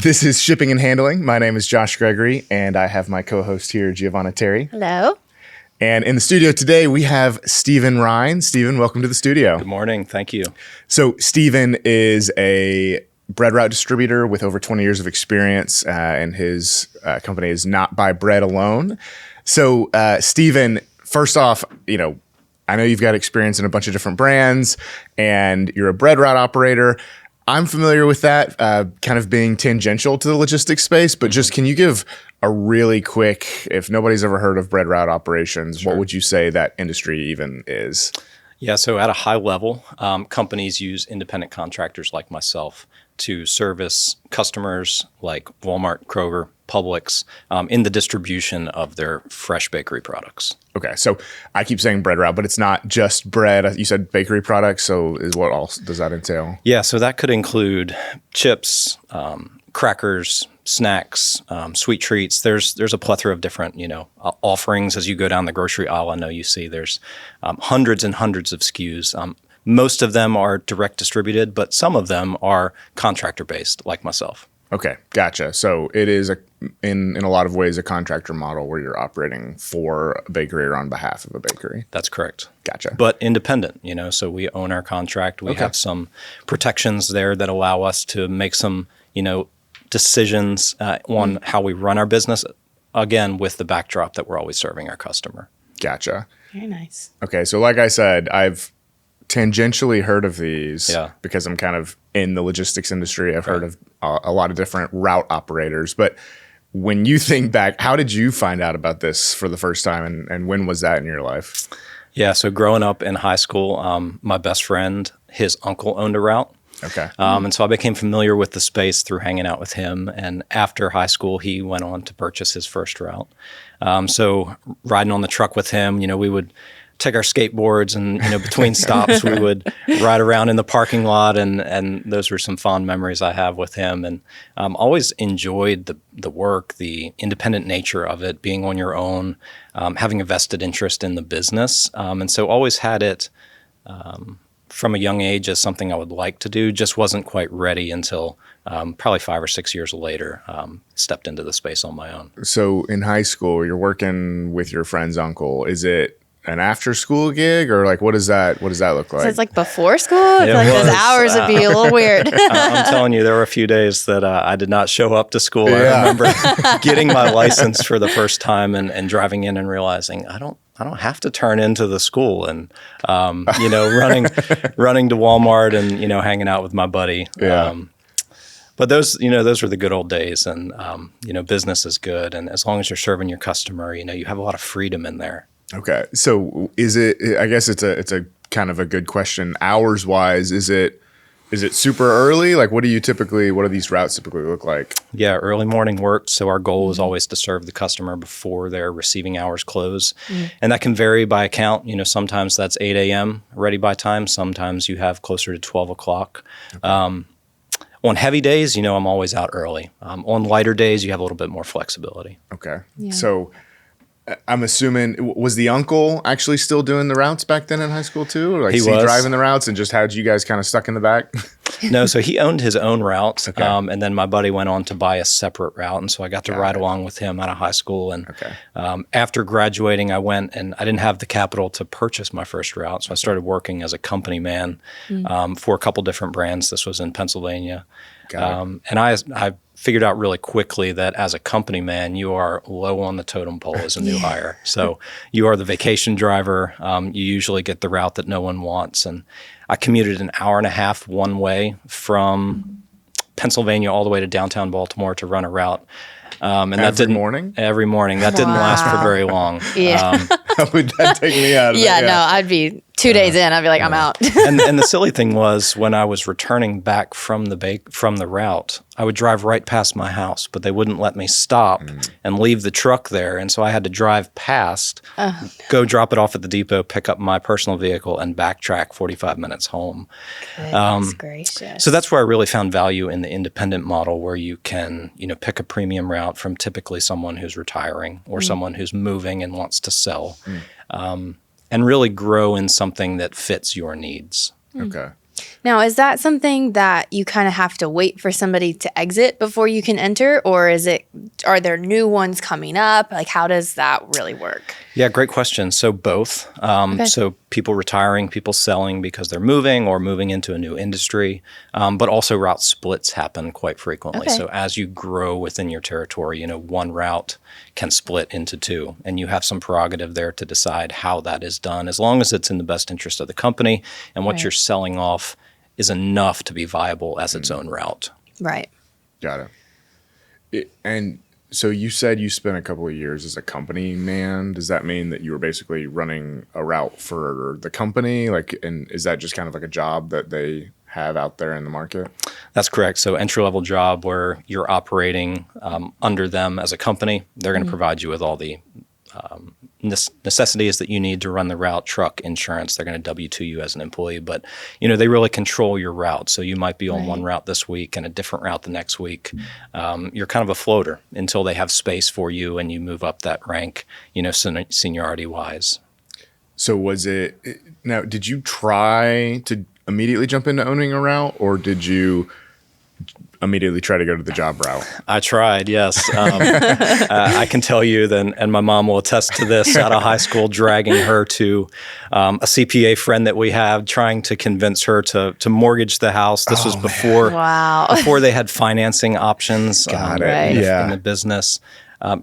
This is Shipping and Handling. My name is Josh Gregory, and I have my co-host here, Giovanna Terry. Hello. And in the studio today, we have Stephen Rhein. Stephen, welcome to the studio. Good morning. Thank you. So Stephen is a bread route distributor with over 20 years of experience, and his company is Not By Bread Alone. So Stephen, first off, I know you've got experience in a bunch of different brands, and you're a bread route operator. I'm familiar with that, kind of being tangential to the logistics space, but just can you give a really quick, if nobody's ever heard of bread route operations, Sure. What would you say that industry even is? Yeah, so at a high level, companies use independent contractors like myself to service customers like Walmart, Kroger, Publix in the distribution of their fresh bakery products. Okay, so I keep saying bread route, but it's not just bread. You said bakery products, so what else does that entail? Yeah, so that could include chips, crackers, snacks, sweet treats. There's a plethora of different, offerings as you go down the grocery aisle. I know you see there's hundreds and hundreds of SKUs. Most of them are direct distributed, but some of them are contractor based, like myself. Okay, gotcha. So it is in a lot of ways a contractor model where you're operating for a bakery or on behalf of a bakery. That's correct. Gotcha. But independent, so we own our contract. We have some protections there that allow us to make some, decisions on how we run our business, again, with the backdrop that we're always serving our customer. Gotcha. Very nice. Okay, so like I said, I've tangentially heard of these because I'm kind of in the logistics industry. I've heard of a lot of different route operators. But when you think back, how did you find out about this for the first time, and when was that in your life? Yeah, so growing up in high school, my best friend, his uncle owned a route. Okay. And so I became familiar with the space through hanging out with him. And after high school, he went on to purchase his first route. So riding on the truck with him, we would take our skateboards and, between stops, we would ride around in the parking lot. And those were some fond memories I have with him. And always enjoyed the work, the independent nature of it, being on your own, having a vested interest in the business. And so always had it from a young age as something I would like to do, just wasn't quite ready until probably 5 or 6 years later, stepped into the space on my own. So in high school, you're working with your friend's uncle. Is it an after school gig, or what does that look like? So it's like before school? I feel like those hours would be a little weird. I'm telling you, there were a few days that I did not show up to school. Yeah. I remember getting my license for the first time and driving in and realizing I don't have to turn into the school, and running to Walmart and hanging out with my buddy. Yeah. But those were the good old days, and business is good, and as long as you're serving your customer, you have a lot of freedom in there. Okay, so is it? I guess it's a kind of a good question. Hours wise, is it super early? What do these routes typically look like? Yeah, early morning work. So our goal is always to serve the customer before their receiving hours close. And that can vary by account. Sometimes that's 8 a.m. ready by time. Sometimes you have closer to 12 o'clock. Okay. On heavy days, I'm always out early. On lighter days, you have a little bit more flexibility. Okay. Yeah. So I'm assuming, was the uncle actually still doing the routes back then in high school too? Or he was driving the routes and just had you guys kind of stuck in the back? No, so he owned his own route. Okay. And then my buddy went on to buy a separate route. And so I got to ride along with him out of high school. And after graduating, I went, and I didn't have the capital to purchase my first route. So I started working as a company man for a couple different brands. This was in Pennsylvania. And I figured out really quickly that as a company man, you are low on the totem pole as a new hire. So you are the vacation driver. You usually get the route that no one wants. And I commuted an hour and a half one way from Pennsylvania all the way to downtown Baltimore to run a route. And every morning? Every morning. That didn't last for very long. Yeah. How would that take me out of it? Yeah, no, I'd be 2 days in. I'd be like, I'm out. and the silly thing was, when I was returning back from the route, I would drive right past my house, but they wouldn't let me stop and leave the truck there. And so I had to drive past, go drop it off at the depot, pick up my personal vehicle, and backtrack 45 minutes home. Goodness gracious. So that's where I really found value in the independent model, where you can, pick a premium route from typically someone who's retiring or someone who's moving and wants to sell, and really grow in something that fits your needs. Okay. Now, is that something that you kind of have to wait for somebody to exit before you can enter? Or are there new ones coming up? Like, how does that really work? Yeah, great question. So both. So people retiring, people selling because they're moving or moving into a new industry, but also route splits happen quite frequently. Okay. So as you grow within your territory, one route can split into two, and you have some prerogative there to decide how that is done, as long as it's in the best interest of the company and what Right. you're selling off is enough to be viable as its own route. Right. Got it. And so you said you spent a couple of years as a company man. Does that mean that you were basically running a route for the company? And is that just kind of like a job that they have out there in the market? That's correct. So entry-level job where you're operating under them as a company. They're going to provide you with all the necessities that you need to run the route, truck, insurance. They're going to W-2 you as an employee, but they really control your route. So you might be on one route this week and a different route the next week. You're kind of a floater until they have space for you and you move up that rank, seniority wise. So now, did you try to immediately jump into owning a route, or did you immediately try to go to the job route? I tried, yes. I can tell you then, and my mom will attest to this, out of high school, dragging her to a CPA friend that we have, trying to convince her to mortgage the house. This was before before they had financing options in the business.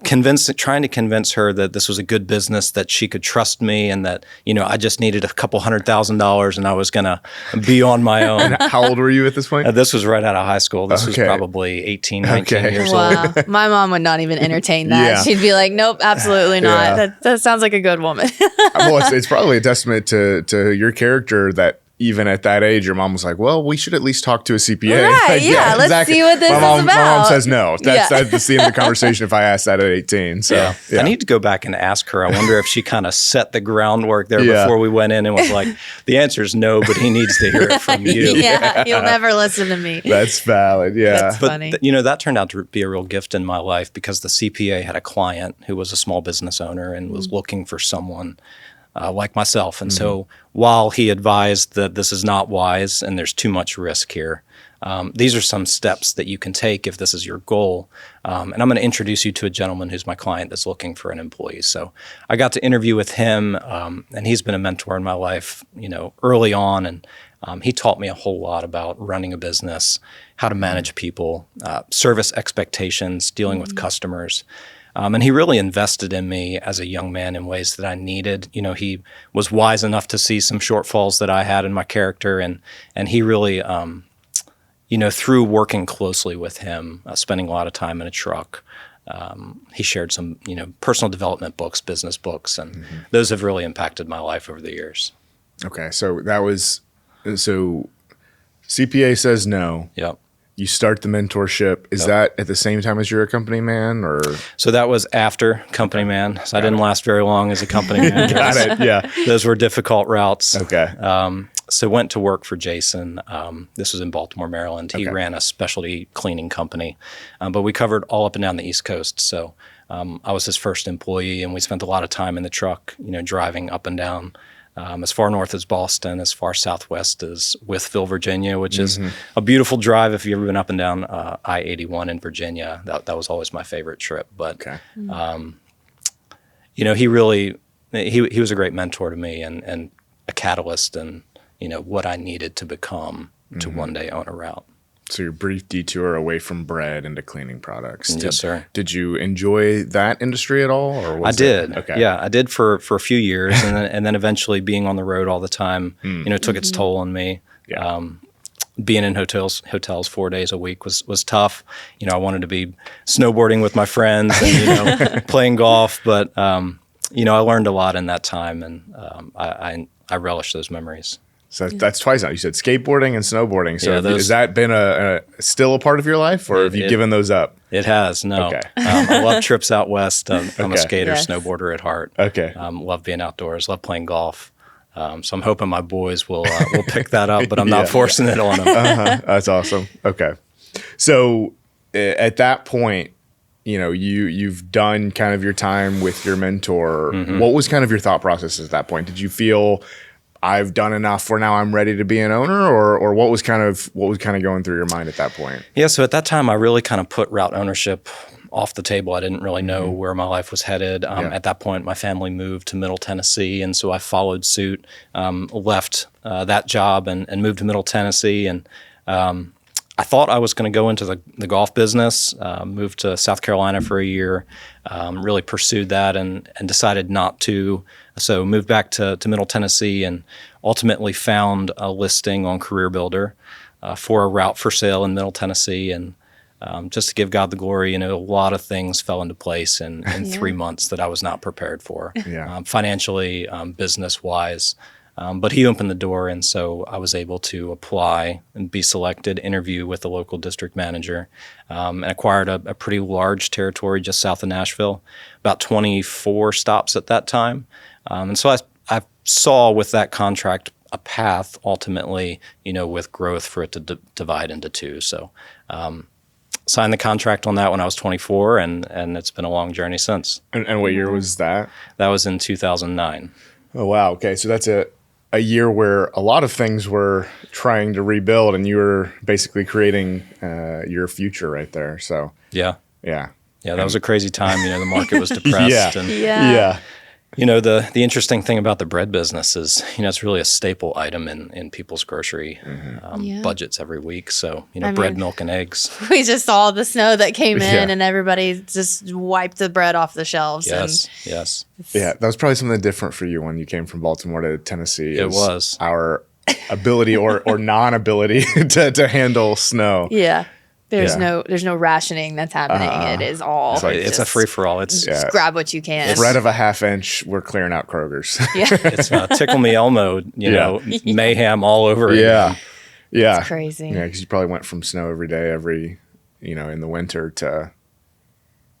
Trying to convince her that this was a good business, that she could trust me, and that, I just needed a couple $100,000 and I was going to be on my own. And how old were you at this point? This was right out of high school. This was probably 18, 19 years Wow. old. My mom would not even entertain that. Yeah. She'd be like, nope, absolutely not. Yeah. That sounds like a good woman. Well, it's probably a testament to your character that even at that age, your mom was like, well, we should at least talk to a CPA. Right, yeah, let's see what this is about. My mom says no. That's the end of the conversation if I asked that at 18. So yeah. I need to go back and ask her. I wonder if she kind of set the groundwork there before we went in and was like, the answer is no, but he needs to hear it from you. Yeah, you'll never listen to me. That's valid. Yeah. That's funny. That turned out to be a real gift in my life, because the CPA had a client who was a small business owner and was looking for someone like myself. And so while he advised that this is not wise and there's too much risk here, these are some steps that you can take if this is your goal. And I'm going to introduce you to a gentleman who's my client that's looking for an employee. So I got to interview with him, and he's been a mentor in my life, early on. And he taught me a whole lot about running a business, how to manage people, service expectations, dealing with customers. And he really invested in me as a young man in ways that I needed. He was wise enough to see some shortfalls that I had in my character, and he really, through working closely with him, spending a lot of time in a truck, he shared some, personal development books, business books, and those have really impacted my life over the years. Okay, so CPA says no. Yep. You start the mentorship. Is that at the same time as you're a company man, or? So that was after company man. So I didn't last very long as a company man. Got it. Yeah. Those were difficult routes. Okay. So went to work for Jason. This was in Baltimore, Maryland. He ran a specialty cleaning company, but we covered all up and down the East Coast. So I was his first employee, and we spent a lot of time in the truck, driving up and down. As far north as Boston, as far southwest as Wytheville, Virginia, which is a beautiful drive if you've ever been up and down I-81 in Virginia. That was always my favorite trip. But, he really, he was a great mentor to me and a catalyst in, what I needed to become to one day own a route. So your brief detour away from bread into cleaning products. Yes, sir. Did you enjoy that industry at all? Or I did. Okay. Yeah, I did for a few years, and then eventually being on the road all the time, took its toll on me. Yeah. Being in hotels 4 days a week was tough. I wanted to be snowboarding with my friends and playing golf, but I learned a lot in that time, and I relish those memories. So that's twice now. You said skateboarding and snowboarding. So Yeah, has that been still a part of your life, or have you given those up? It has, no. Okay. I love trips out west. I'm a skater, Yes. snowboarder at heart. Okay. Love being outdoors, love playing golf. So I'm hoping my boys will pick that up, but I'm not forcing it on them. That's awesome. Okay. So at that point, you've done kind of your time with your mentor. What was kind of your thought process at that point? Did you feel, I've done enough where now I'm ready to be an owner, or what was kind of going through your mind at that point? Yeah, so at that time, I really kind of put route ownership off the table. I didn't really know where my life was headed. At that point, my family moved to Middle Tennessee, and so I followed suit, left that job and moved to Middle Tennessee. And I thought I was going to go into the golf business, moved to South Carolina for a year, really pursued that and decided not to. So moved back to Middle Tennessee and ultimately found a listing on Career Builder for a route for sale in Middle Tennessee. And just to give God the glory, a lot of things fell into place in 3 months that I was not prepared for, financially, business-wise. But he opened the door, and so I was able to apply and be selected, interview with the local district manager, and acquired a pretty large territory just south of Nashville, about 24 stops at that time. And so I saw with that contract a path ultimately, with growth for it to divide into two. So signed the contract on that when I was 24, and it's been a long journey since. And what year was that? That was in 2009. Oh, wow. Okay. So that's a year where a lot of things were trying to rebuild, and you were basically creating your future right there. So Yeah, yeah. that was a crazy time. The market was depressed. Yeah. The interesting thing about the bread business is, it's really a staple item in people's grocery budgets every week. So, bread, milk, and eggs. We just saw the snow that came in and everybody just wiped the bread off the shelves. Yes. Yeah, that was probably something different for you when you came from Baltimore to Tennessee. It was. Our ability or non-ability to handle snow. Yeah. There's no rationing that's happening. It is all. It's a free for all. Just grab what you can. Bread of a half inch, we're clearing out Kroger's. Yeah. It's tickle me Elmo, mayhem all over again. Yeah. It's crazy. Yeah, because you probably went from snow every day, in the winter to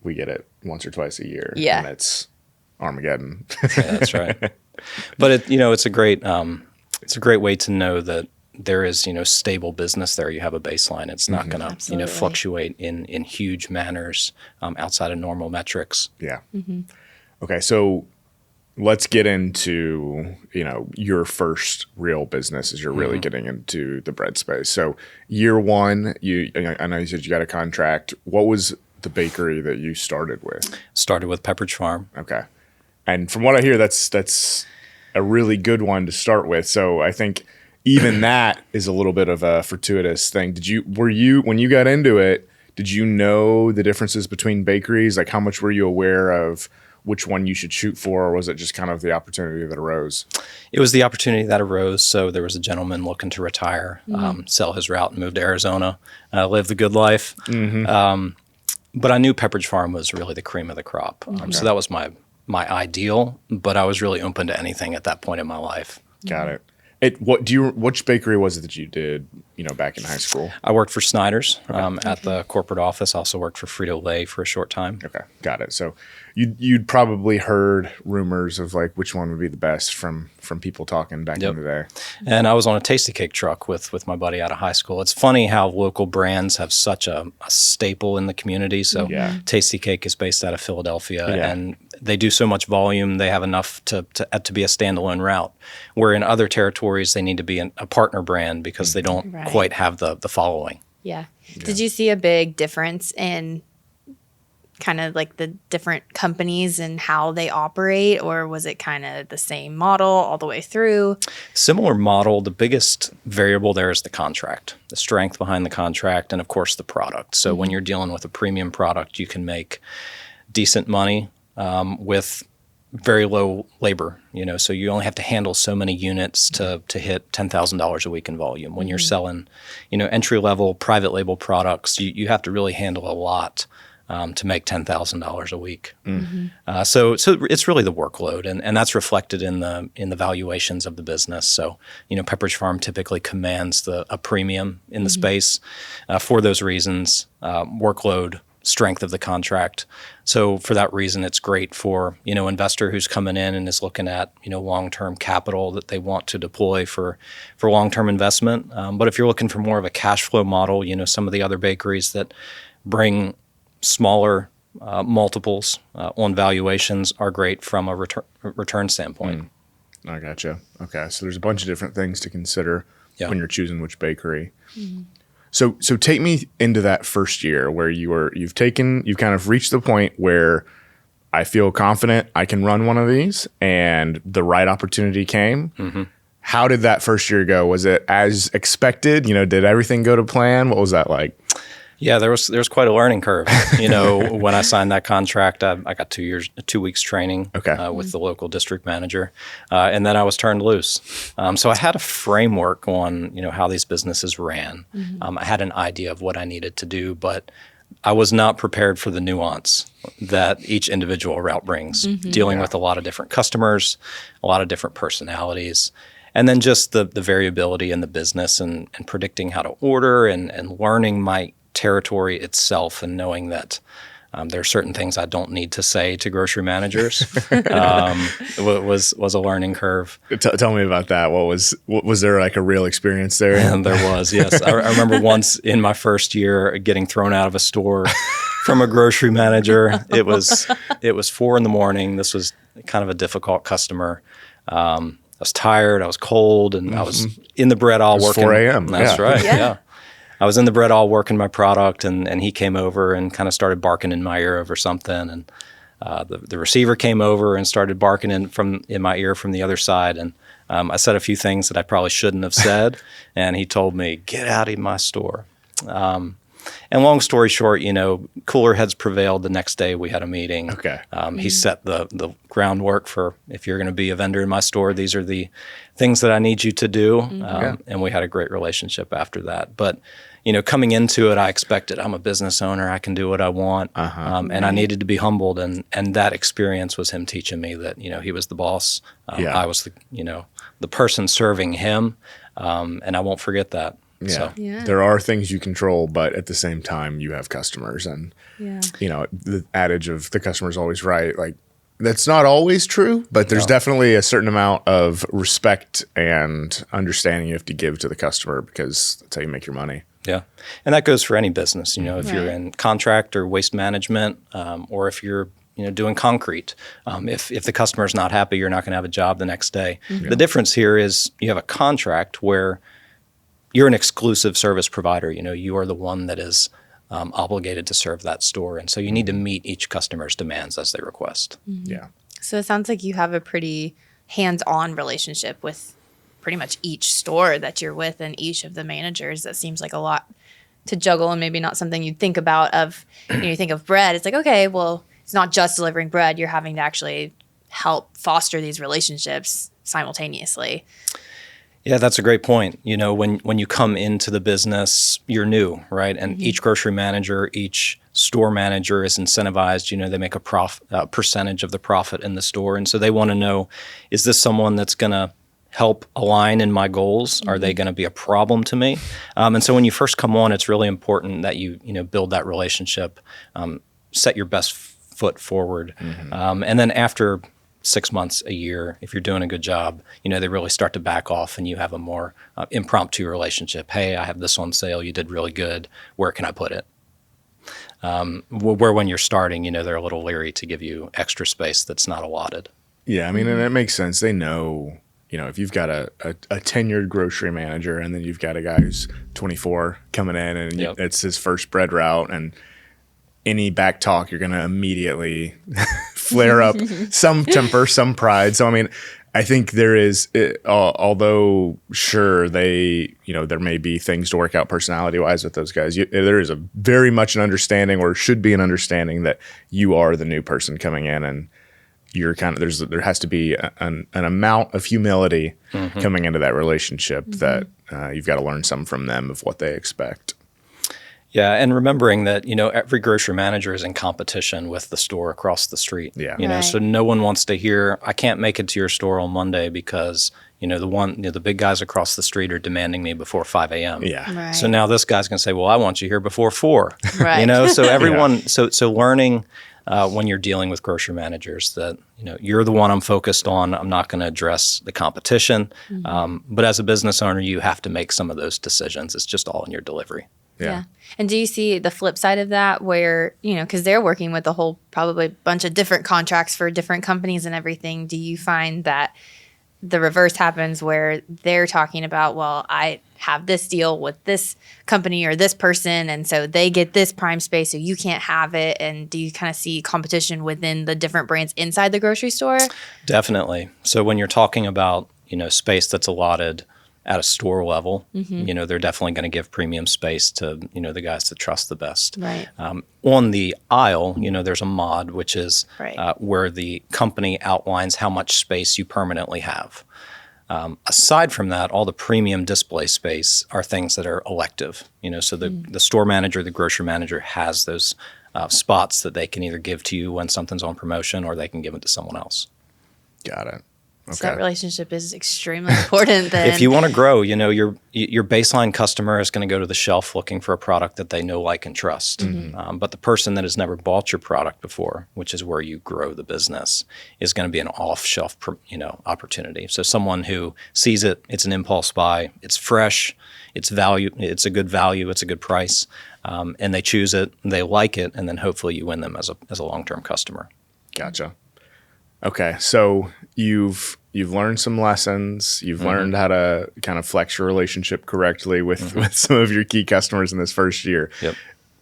we get it once or twice a year. Yeah. And it's Armageddon. Yeah, that's right. But it's a great way to know that there is, stable business there. You have a baseline. It's not going to, fluctuate in huge manners outside of normal metrics. Yeah. Okay, so let's get into, your first real business as you're really getting into the bread space. So year one, I know you said you got a contract. What was the bakery that you started with? Started with Pepperidge Farm. Okay. And from what I hear, that's a really good one to start with. So I think even that is a little bit of a fortuitous thing. When you got into it, did you know the differences between bakeries? Like, how much were you aware of which one you should shoot for, or was it just kind of the opportunity that arose? It was the opportunity that arose. So there was a gentleman looking to retire, sell his route and move to Arizona, live the good life. But I knew Pepperidge Farm was really the cream of the crop. So that was my ideal, but I was really open to anything at that point in my life. Got it. Which bakery was it that you did, back in high school? I worked for Snyder's at the corporate office. I also worked for Frito-Lay for a short time. Okay, got it. So you'd probably heard rumors of like which one would be the best from people talking back in the day. And I was on a Tasty Cake truck with my buddy out of high school. It's funny how local brands have such a staple in the community. So Tasty Cake is based out of Philadelphia, and they do so much volume. They have enough to be a standalone route, where in other territories they need to be a partner brand because they don't quite have the following. Yeah. Did you see a big difference in kind of like the different companies and how they operate, or was it kind of the same model all the way through? Similar model. The biggest variable there is the contract, the strength behind the contract, and of course the product. So when you're dealing with a premium product, you can make decent money with very low labor, so you only have to handle so many units to hit $10,000 a week in volume. When you're selling, entry-level private label products, you have to really handle a lot to make $10,000 a week. So it's really the workload, and that's reflected in the valuations of the business. So, Pepperidge Farm typically commands a premium in the space for those reasons, workload, strength of the contract. So for that reason, it's great for, investor who's coming in and is looking at, long-term capital that they want to deploy for long-term investment. But if you're looking for more of a cash flow model, some of the other bakeries that bring smaller multiples on valuations are great from a return standpoint. I gotcha. Okay, so there's a bunch of different things to consider when you're choosing which bakery. So take me into that first year where you've kind of reached the point where I feel confident I can run one of these, and the right opportunity came. How did that first year go? Was it as expected? Did everything go to plan? What was that like? Yeah, there was quite a learning curve. When I signed that contract, I got 2 weeks training with the local district manager, and then I was turned loose. So I had a framework on how these businesses ran. I had an idea of what I needed to do, but I was not prepared for the nuance that each individual route brings, dealing with a lot of different customers, a lot of different personalities. And then just the variability in the business and predicting how to order and learning my territory itself and knowing that there are certain things I don't need to say to grocery managers was a learning curve. Tell me about that. Was there like a real experience there? And there was, yes. I remember once in my first year getting thrown out of a store from a grocery manager. It was 4 a.m. This was kind of a difficult customer. I was tired, I was cold, and I was in the bread aisle working. 4 a.m. That's right, yeah. I was in the bread aisle working my product, and he came over and kind of started barking in my ear over something. And the receiver came over and started barking in my ear from the other side. And I said a few things that I probably shouldn't have said. And he told me, "Get out of my store." And long story short, cooler heads prevailed. The next day we had a meeting. Okay. He set the groundwork for, if you're going to be a vendor in my store, these are the things that I need you to do. And we had a great relationship after that. But, coming into it, I expected I'm a business owner. I can do what I want. And I needed to be humbled. And that experience was him teaching me that, he was the boss. I was the person serving him. And I won't forget that. Yeah. There are things you control, but at the same time, you have customers, and the adage of the customer's always right. Like, that's not always true, but there's definitely a certain amount of respect and understanding you have to give to the customer, because that's how you make your money. Yeah, and that goes for any business. If you're in contract or waste management, or if you're doing concrete. If the customer's not happy, you're not going to have a job the next day. The difference here is you have a contract where you're an exclusive service provider. You are the one that is obligated to serve that store. And so you need to meet each customer's demands as they request. Yeah. So it sounds like you have a pretty hands-on relationship with pretty much each store that you're with and each of the managers. That seems like a lot to juggle, and maybe not something you'd think about you think of bread. It's like, okay, well, it's not just delivering bread. You're having to actually help foster these relationships simultaneously. Yeah, that's a great point. When you come into the business, you're new, right? And each grocery manager, each store manager is incentivized. They make a percentage of the profit in the store. And so they want to know, is this someone that's going to help align in my goals? Are they going to be a problem to me? And so when you first come on, it's really important that you build that relationship, set your best foot forward. And then after 6 months, a year, if you're doing a good job, they really start to back off, and you have a more impromptu relationship. Hey, I have this on sale. You did really good. Where can I put it? Where when you're starting, they're a little leery to give you extra space that's not allotted. Yeah, and it makes sense. They know, if you've got a tenured grocery manager, and then you've got a guy who's 24 coming in, and it's his first bread route, and any back talk, you're going to immediately flare up some temper, some pride. So, I think there is, although sure, there may be things to work out personality wise with those guys. There is a very much an understanding, or should be an understanding, that you are the new person coming in, and you're there has to be an amount of humility coming into that relationship that you've got to learn some from them of what they expect. Yeah, and remembering that, every grocery manager is in competition with the store across the street. Yeah. So no one wants to hear, I can't make it to your store on Monday because, the big guys across the street are demanding me before 5 a.m. Yeah. Right. So now this guy's going to say, well, I want you here before 4. Right. So everyone, so learning when you're dealing with grocery managers that, you're the one I'm focused on. I'm not going to address the competition. But as a business owner, you have to make some of those decisions. It's just all in your delivery. Yeah. And do you see the flip side of that where, because they're working with a whole probably bunch of different contracts for different companies and everything, do you find that the reverse happens where they're talking about, well, I have this deal with this company or this person, and so they get this prime space, so you can't have it. And do you kind of see competition within the different brands inside the grocery store? Definitely. So when you're talking about, space that's allotted at a store level, they're definitely going to give premium space to, the guys that trust the best. Right. On the aisle, there's a mod, which is Right. where the company outlines how much space you permanently have. Aside from that, all the premium display space are things that are elective. So the store manager, the grocery manager has those spots that they can either give to you when something's on promotion, or they can give it to someone else. Got it. So that relationship is extremely important. Then, If you want to grow, your baseline customer is going to go to the shelf looking for a product that they know, like, and trust. But the person that has never bought your product before, which is where you grow the business, is going to be an off-shelf, opportunity. So someone who sees it, it's an impulse buy, it's fresh, it's value, it's a good value, it's a good price, and they choose it, they like it, and then hopefully you win them as a long-term customer. Gotcha. Okay, so you've learned some lessons. You've learned how to kind of flex your relationship correctly with some of your key customers in this first year. Yep.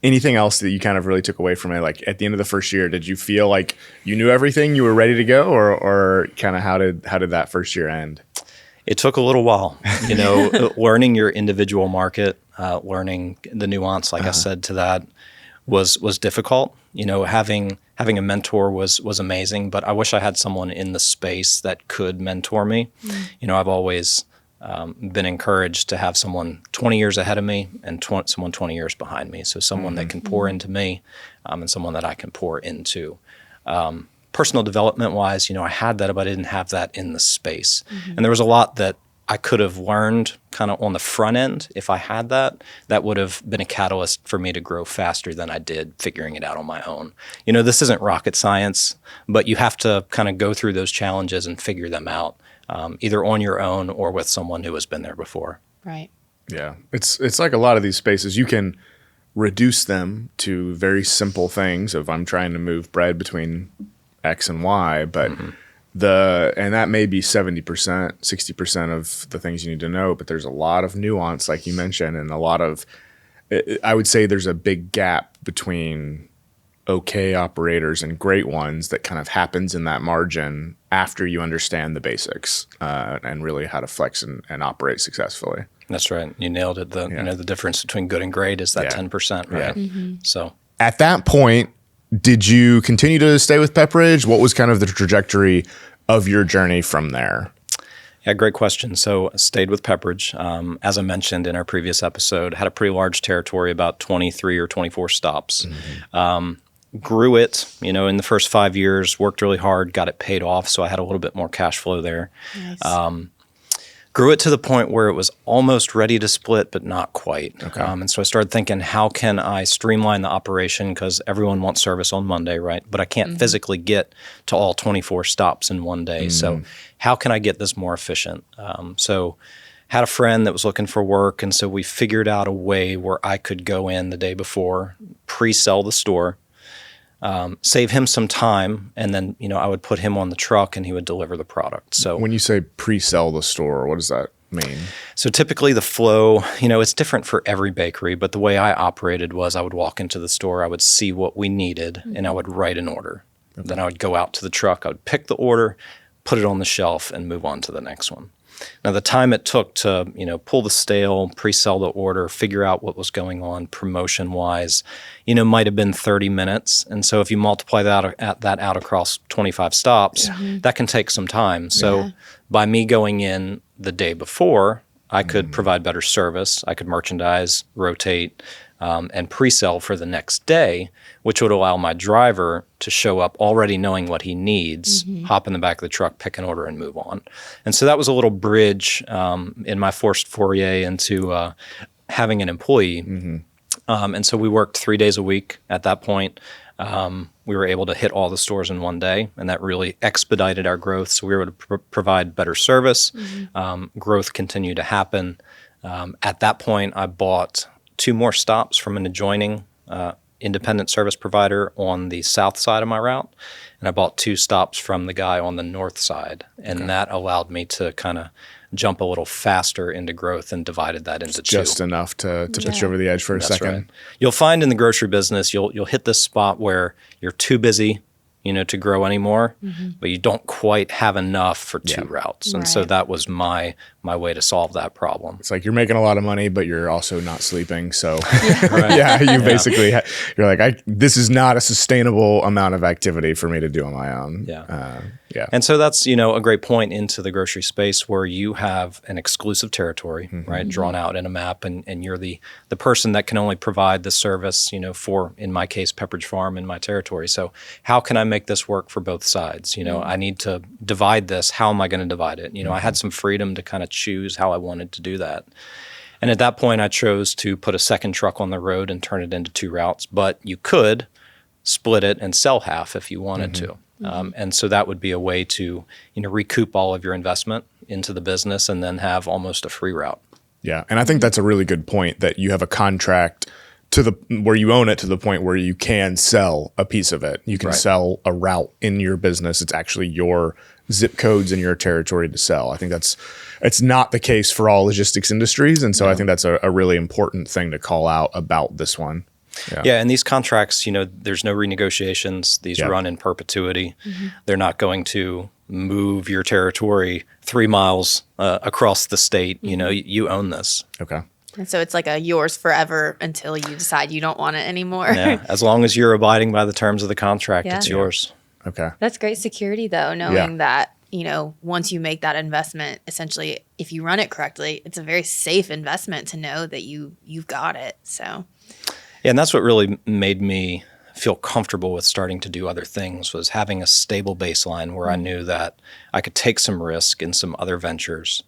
Anything else that you kind of really took away from it? Like at the end of the first year, did you feel like you knew everything, you were ready to go, or kind of how did that first year end? It took a little while, learning your individual market, learning the nuance, like I said, to that was difficult. Having a mentor was amazing, but I wish I had someone in the space that could mentor me. I've always been encouraged to have someone 20 years ahead of me and someone 20 years behind me. So someone that can pour into me, and someone that I can pour into. Personal development wise, I had that, but I didn't have that in the space. And there was a lot that I could have learned kind of on the front end. If I had that would have been a catalyst for me to grow faster than I did figuring it out on my own. This isn't rocket science, but you have to kind of go through those challenges and figure them out, either on your own or with someone who has been there before. right. Yeah, it's like a lot of these spaces, you can reduce them to very simple things of I'm trying to move bread between X and Y, but and that may be 70%, 60% of the things you need to know, but there's a lot of nuance, like you mentioned, and a lot of, I would say there's a big gap between okay operators and great ones that kind of happens in that margin after you understand the basics and really how to flex and operate successfully. That's right. You nailed it. The difference between good and great is that 10%, right? Yeah. So at that point, did you continue to stay with Pepperidge? What was kind of the trajectory of your journey from there? Yeah, great question. So I stayed with Pepperidge. As I mentioned in our previous episode, had a pretty large territory, about 23 or 24 stops. Grew it, in the first 5 years, worked really hard, got it paid off. So I had a little bit more cash flow there. Nice. Grew it to the point where it was almost ready to split, but not quite. Okay. And so I started thinking, how can I streamline the operation? Because everyone wants service on Monday, right? But I can't physically get to all 24 stops in one day. So how can I get this more efficient? So had a friend that was looking for work. And so we figured out a way where I could go in the day before, pre-sell the store, save him some time, and then I would put him on the truck and he would deliver the product. So When you say pre-sell the store, what does that mean? So typically the flow, it's different for every bakery, but the way I operated was I would walk into the store, I would see what we needed, and I would write an order. Then I would go out to the truck, I would pick the order, put it on the shelf, and move on to the next one. Now, the time it took to, pull the stale, pre-sell the order, figure out what was going on promotion-wise, might have been 30 minutes. And so if you multiply that out across 25 stops, that can take some time. So by me going in the day before, I could provide better service. I could merchandise, rotate, and pre-sell for the next day, which would allow my driver to show up already knowing what he needs, hop in the back of the truck, pick an order, and move on. And so that was a little bridge in my first foray into having an employee. And so we worked 3 days a week at that point. We were able to hit all the stores in one day, and that really expedited our growth. So we were able to provide better service. Growth continued to happen. At that point, I bought 2 more stops from an adjoining independent service provider on the south side of my route, and I bought 2 stops from the guy on the north side, and that allowed me to kind of jump a little faster into growth and divided that into 2. Just enough to push you over the edge for a That's second. right. You'll find in the grocery business, you'll hit this spot where you're too busy, to grow anymore, but you don't quite have enough for 2 routes. And so Right. that was my way to solve that problem. It's like you're making a lot of money, but you're also not sleeping. So you basically, you're like, this is not a sustainable amount of activity for me to do on my own. Yeah. And so that's, a great point into the grocery space where you have an exclusive territory, right, drawn out in a map, and you're the person that can only provide the service, for, in my case, Pepperidge Farm in my territory. So how can I make this work for both sides? I need to divide this. How am I going to divide it? I had some freedom to kind of choose how I wanted to do that. And at that point, I chose to put a second truck on the road and turn it into 2 routes. But you could split it and sell half if you wanted to. And so that would be a way to, recoup all of your investment into the business and then have almost a free route. Yeah. And I think that's a really good point, that you have a contract where you own it to the point where you can sell a piece of it. You can sell a route in your business. It's actually your zip codes in your territory to sell. I think it's not the case for all logistics industries. And so I think that's a really important thing to call out about this one. Yeah, and these contracts, there's no renegotiations. These run in perpetuity. They're not going to move your territory 3 miles across the state. You own this. Okay. And so it's like a yours forever until you decide you don't want it anymore. Yeah, as long as you're abiding by the terms of the contract, it's yours. Okay. That's great security, though, knowing that, once you make that investment, essentially, if you run it correctly, it's a very safe investment to know that you've got it. So, yeah, and that's what really made me feel comfortable with starting to do other things, was having a stable baseline where I knew that I could take some risk in some other ventures.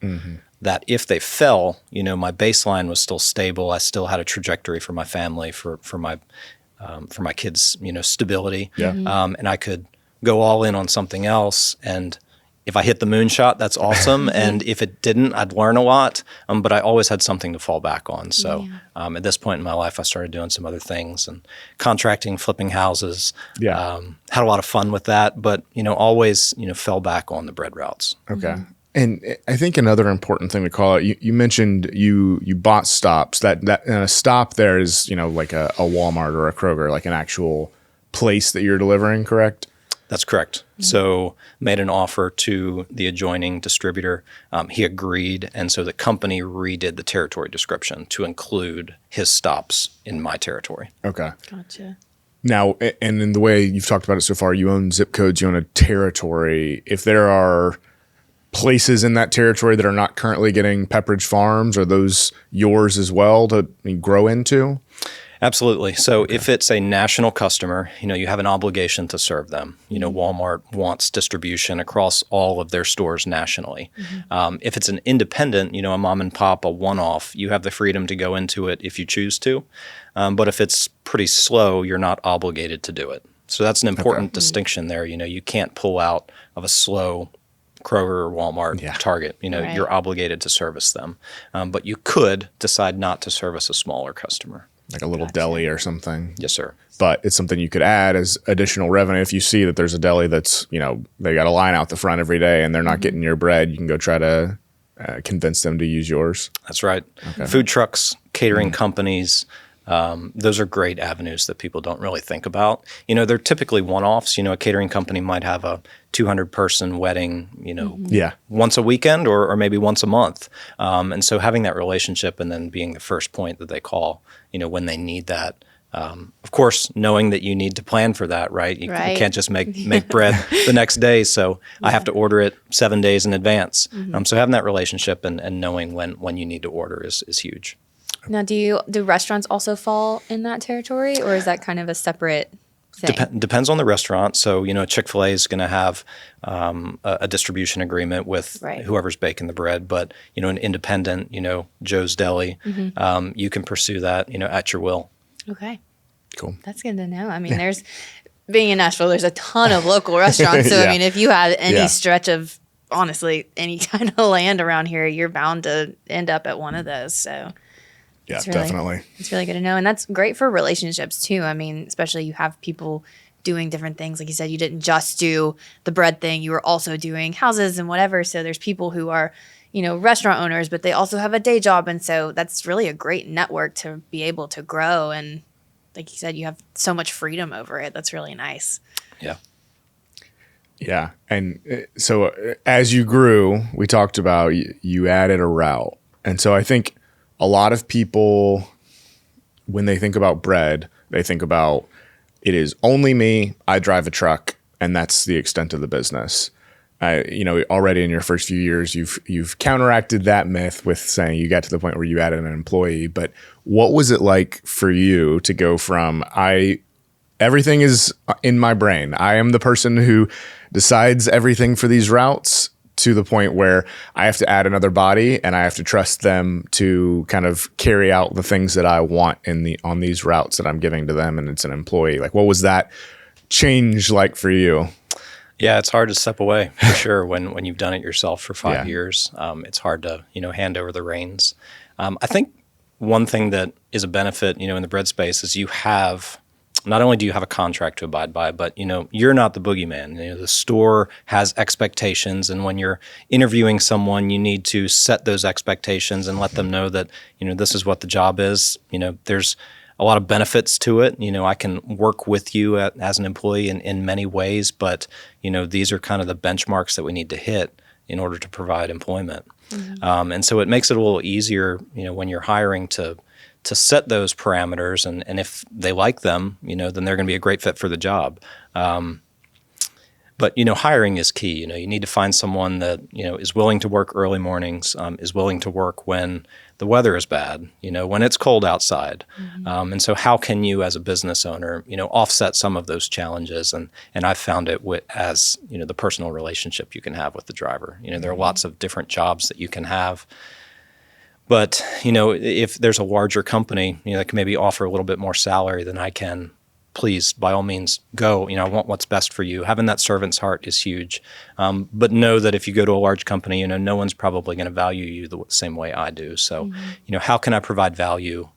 That if they fell, my baseline was still stable. I still had a trajectory for my family, for my kids, stability. And I could go all in on something else. And if I hit the moonshot, that's awesome. And if it didn't, I'd learn a lot. But I always had something to fall back on. So at this point in my life, I started doing some other things and contracting, flipping houses. Had a lot of fun with that, but always fell back on the bread routes. Okay. And I think another important thing to call out, you mentioned you bought stops. That and a stop there is, like a Walmart or a Kroger, like an actual place that you're delivering, correct? That's correct. So made an offer to the adjoining distributor. He agreed, and so the company redid the territory description to include his stops in my territory. Okay. Gotcha. Now, and in the way you've talked about it so far, you own zip codes, you own a territory. If there are places in that territory that are not currently getting Pepperidge Farms, are those yours as well to grow into? Absolutely. So if it's a national customer, you have an obligation to serve them. Walmart wants distribution across all of their stores nationally. If it's an independent, a mom and pop, a one-off, you have the freedom to go into it if you choose to. But if it's pretty slow, you're not obligated to do it. So that's an important distinction there. You can't pull out of a slow Kroger or Walmart, Target. You're obligated to service them. But you could decide not to service a smaller customer. Like a little deli or something. Yes, sir. But it's something you could add as additional revenue. If you see that there's a deli that's, they got a line out the front every day and they're not getting your bread, you can go try to convince them to use yours. That's right. Okay. Food trucks, catering companies, those are great avenues that people don't really think about. They're typically one-offs. A catering company might have a 200-person wedding, once a weekend or maybe once a month. And so having that relationship and then being the first point that they call, when they need that. Of course, knowing that you need to plan for that, right? You can't just make bread the next day. So I have to order it 7 days in advance. So having that relationship and knowing when you need to order is huge. Now, do restaurants also fall in that territory, or is that kind of a separate thing? Depends on the restaurant. So, Chick-fil-A is going to have a distribution agreement with whoever's baking the bread. But, an independent, Joe's Deli, you can pursue that, at your will. Okay. Cool. That's good to know. I mean, being in Nashville, there's a ton of local restaurants. So, I mean, if you had any stretch of, honestly, any kind of land around here, you're bound to end up at one of those. So Yeah, It's really, definitely. It's really good to know. And that's great for relationships too. I mean, especially you have people doing different things. Like you said, you didn't just do the bread thing, you were also doing houses and whatever. So there's people who are, restaurant owners, but they also have a day job. And so that's really a great network to be able to grow. And like you said, you have so much freedom over it. That's really nice. Yeah. Yeah. And so as you grew, we talked about you added a route. And so I think a lot of people, when they think about bread, they think about it is only me, I drive a truck, and that's the extent of the business. Already in your first few years, you've counteracted that myth with saying you got to the point where you added an employee. But what was it like for you to go from everything is in my brain, I am the person who decides everything for these routes, to the point where I have to add another body and I have to trust them to kind of carry out the things that I want on these routes that I'm giving to them, and it's an employee. Like, what was that change like for you? Yeah, it's hard to step away for sure when you've done it yourself for 5 years. It's hard to hand over the reins. I think one thing that is a benefit in the bread space is not only do you have a contract to abide by, but you're not the boogeyman. The store has expectations, and when you're interviewing someone, you need to set those expectations and let them know that this is what the job is. There's a lot of benefits to it. I can work with you as an employee in many ways, but these are kind of the benchmarks that we need to hit in order to provide employment. Mm-hmm. And so it makes it a little easier, when you're hiring to set those parameters, and if they like them, then they're going to be a great fit for the job. But hiring is key. You need to find someone that is willing to work early mornings, is willing to work when the weather is bad, when it's cold outside. Mm-hmm. And so how can you, as a business owner, offset some of those challenges? And I've found it as the personal relationship you can have with the driver. There are lots of different jobs that you can have. But, if there's a larger company, that can maybe offer a little bit more salary than I can, please, by all means, go. I want what's best for you. Having that servant's heart is huge. But know that if you go to a large company, no one's probably going to value you the same way I do. So, mm-hmm. How can I provide value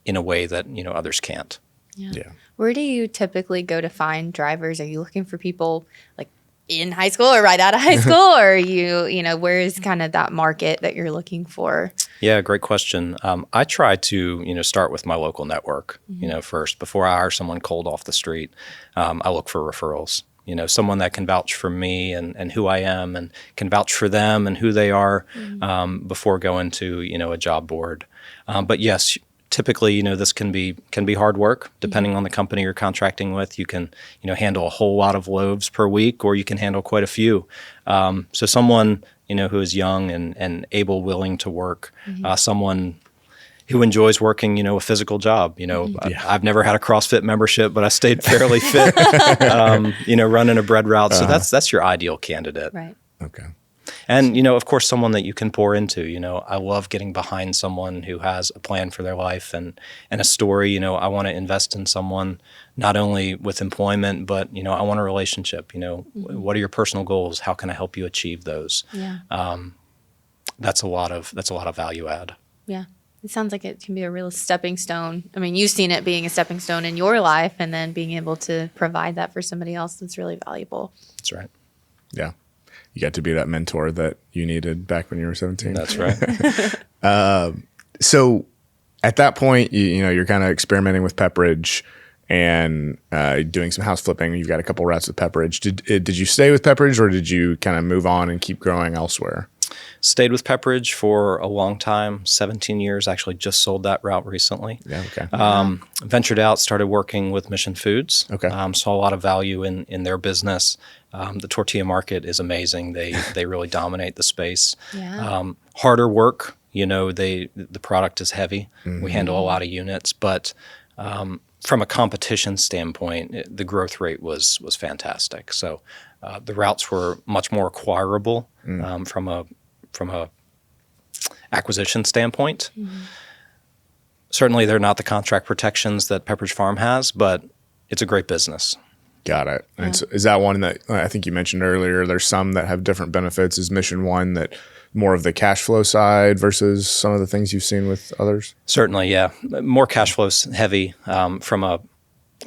in a way that, others can't? Yeah. Where do you typically go to find drivers? Are you looking for people like in high school or right out of high school? Or are you, where is kind of that market that you're looking for? Yeah, great question. I try to, start with my local network, mm-hmm. First. Before I hire someone cold off the street, I look for referrals. Someone that can vouch for me and who I am, and can vouch for them and who they are, mm-hmm. Before going to, a job board. But yes, typically, this can be hard work depending mm-hmm. on the company you're contracting with. You can, handle a whole lot of loaves per week, or you can handle quite a few. So someone, who is young and able, willing to work, mm-hmm. Someone who enjoys working, a physical job. Mm-hmm. I've never had a CrossFit membership, but I stayed fairly fit, running a bread route. So that's your ideal candidate. Right. Okay. And, of course, someone that you can pour into. I love getting behind someone who has a plan for their life and a story. I want to invest in someone not only with employment, but, I want a relationship. Mm-hmm. What are your personal goals? How can I help you achieve those? Yeah. That's a lot of value add. Yeah. It sounds like it can be a real stepping stone. I mean, you've seen it being a stepping stone in your life, and then being able to provide that for somebody else that's really valuable. That's right. Yeah. You got to be that mentor that you needed back when you were 17. That's right. So at that point, you're kind of experimenting with Pepperidge and doing some house flipping. You've got a couple routes with Pepperidge. Did you stay with Pepperidge, or did you kind of move on and keep growing elsewhere? Stayed with Pepperidge for a long time, 17 years. Actually just sold that route recently. Yeah, okay. Ventured out, started working with Mission Foods. Okay. Saw a lot of value in their business. The tortilla market is amazing. They really dominate the space. Yeah. Harder work. The product is heavy. Mm-hmm. We handle a lot of units, but from a competition standpoint, the growth rate was fantastic. So the routes were much more acquirable from a acquisition standpoint. Mm-hmm. Certainly, they're not the contract protections that Pepperidge Farm has, but it's a great business. Got it. And so is that one that I think you mentioned earlier? There's some that have different benefits. Is Mission one that more of the cash flow side versus some of the things you've seen with others? Certainly, yeah. More cash flow heavy